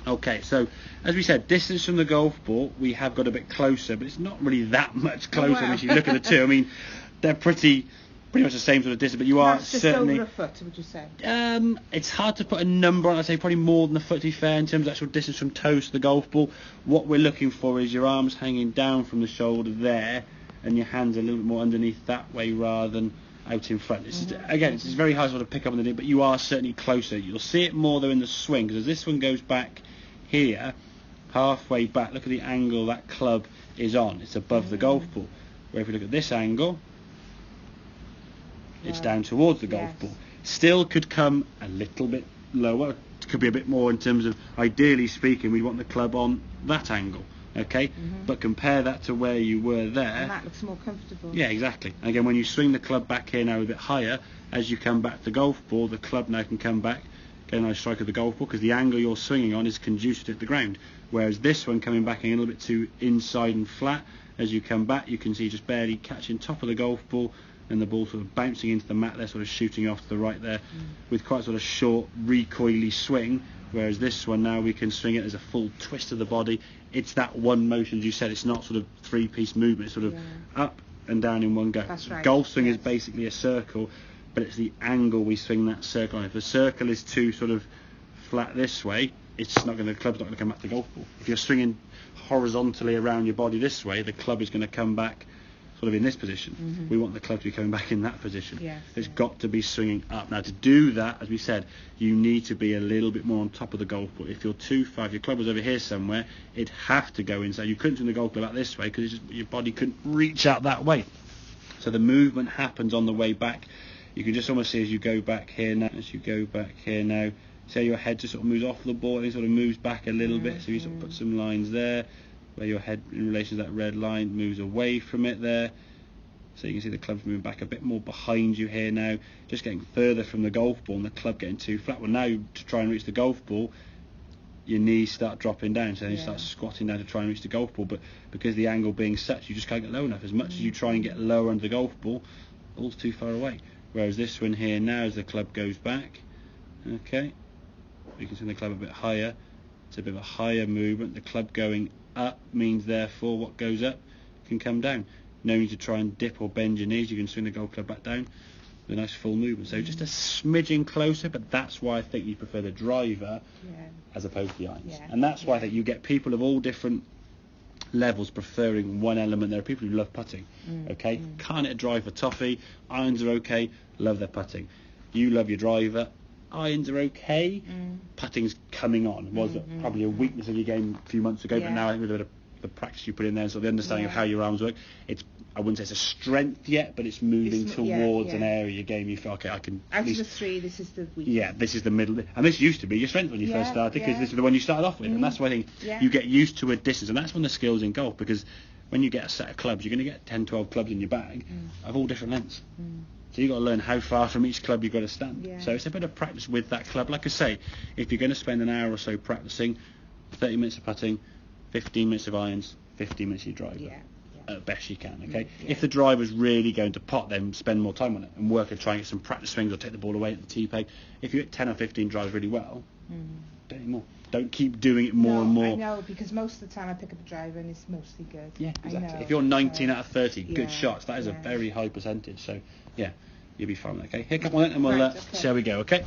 Okay, so as we said, distance from the golf ball, we have got a bit closer, but it's not really that much closer. Oh, wow. If you look at the two, I mean, they're pretty much the same sort of distance, but you are That's just certainly over a foot, would you say? It's hard to put a number on. I'd say probably more than a foot, to be fair, in terms of actual distance from toes to the golf ball. What we're looking for is your arms hanging down from the shoulder there, and your hands a little bit more underneath that way rather than out in front. Again, it's very hard to sort of pick up on the thing, but you are certainly closer. You'll see it more though in the swing, because as this one goes back here, halfway back, look at the angle that club is on. It's above the golf ball. Where if you look at this angle, it's down towards the golf ball. Still could come a little bit lower, could be a bit more in terms of, ideally speaking, we want the club on that angle, okay? But compare that to where you were there. And that looks more comfortable. Yeah, exactly. And again, when you swing the club back here now a bit higher, as you come back to the golf ball, the club now can come back, get a nice strike of the golf ball, because the angle you're swinging on is conducive to the ground. Whereas this one coming back a little bit too inside and flat, as you come back, you can see just barely catching top of the golf ball, and the ball sort of bouncing into the mat there, sort of shooting off to the right there, with quite sort of short, recoily swing. Whereas this one now, we can swing it as a full twist of the body. It's that one motion, as you said. It's not sort of three-piece movement. It's sort of up and down in one go. That's right. Golf swing is basically a circle, but it's the angle we swing that circle on. If the circle is too sort of flat this way, it's not going to, the club's not going to come back to the golf ball. If you're swinging horizontally around your body this way, the club is going to come back sort of in this position. We want the club to be coming back in that position. It's got to be swinging up. Now to do that, as we said, you need to be a little bit more on top of the golf ball. If you're too far, if your club was over here somewhere, it'd have to go inside. You couldn't swing the golf club out this way because your body couldn't reach out that way. So the movement happens on the way back. You can just almost see as you go back here now, see your head just sort of moves off the ball and it sort of moves back a little bit. So you sort of put some lines there, where your head in relation to that red line moves away from it there. So you can see the club's moving back a bit more behind you here now, just getting further from the golf ball and the club getting too flat. Well, now to try and reach the golf ball, your knees start dropping down, so then you start squatting down to try and reach the golf ball, but because the angle being such, you just can't get low enough. As much as you try and get lower under the golf ball, ball's too far away. Whereas this one here now, as the club goes back, okay, you can see the club a bit higher. It's a bit of a higher movement. The club going up means therefore what goes up can come down. No need to try and dip or bend your knees. You can swing the golf club back down with a nice full movement. So just a smidgen closer, but that's why I think you prefer the driver as opposed to the irons. And that's why I think you get people of all different levels preferring one element. There are people who love putting, okay? Can't hit a driver toffee. Irons are okay, love their putting. You love your driver. Irons are okay. Putting's coming on. It was probably a weakness of your game a few months ago, but now I think with a bit of the practice you put in there and sort of the understanding of how your arms work, it's, I wouldn't say it's a strength yet, but it's moving towards an area of your game you feel, okay, I can... Out of the three, this is the weakest. Yeah, this is the middle. And this used to be your strength when you first started, because this is the one you started off with. And that's why I think you get used to a distance. And that's when the skill's in golf, because when you get a set of clubs, you're going to get 10, 12 clubs in your bag of all different lengths. So you've got to learn how far from each club you've got to stand. So it's a bit of practice with that club. Like I say, if you're going to spend an hour or so practicing, 30 minutes of putting, 15 minutes of irons, 15 minutes of your driver. At best you can, okay? If the driver's really going to pot, then spend more time on it and work and try and get some practice swings or take the ball away at the tee peg. If you hit 10 or 15 drives really well, do it more. Don't keep doing it more and more. I know, because most of the time I pick up a driver and it's mostly good. Yeah, exactly. If you're 19 out of 30 good shots, that is a very high percentage. So, yeah, you'll be fine. Okay, here, come on in and we'll see how we go, okay?